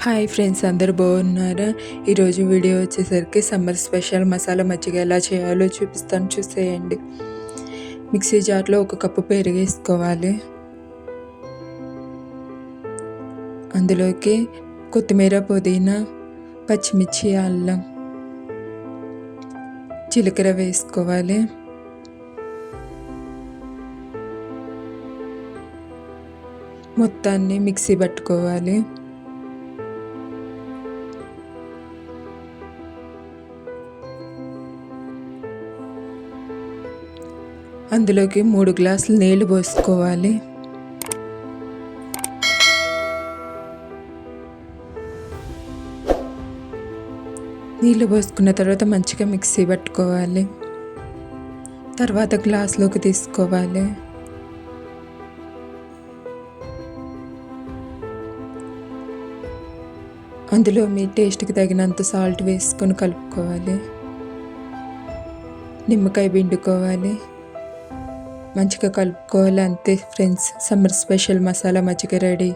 Hi friends, అందరూ బాగున్నారా? ఈరోజు వీడియో వచ్చేసరికి సమ్మర్ స్పెషల్ మసాలా మజ్జిగ ఎలా చేయాలో చూపిస్తాను, చూసేయండి. మిక్సీ జార్లో 1 కప్పు పెరుగు వేసుకోవాలి. అందులోకి కొత్తిమీర, పుదీనా, పచ్చిమిర్చి, అల్లం, జీలకర్ర వేసుకోవాలి. మొత్తాన్ని మిక్సీ పట్టుకోవాలి. అందులోకి 3 గ్లాసులు నీళ్లు పోసుకోవాలి. నీళ్లు పోసుకున్న తర్వాత మంచిగా మిక్సీ పట్టుకోవాలి. తర్వాత గ్లాసులోకి తీసుకోవాలి. అందులో మీ టేస్ట్కి తగినంత సాల్ట్ వేసుకొని కలుపుకోవాలి. నిమ్మకాయ పిండుకోవాలి. మంచిగా కలుపుకోవాలి. అంతే ఫ్రెండ్స్, సమ్మర్ స్పెషల్ మసాలా మజ్జిగ రెడీ.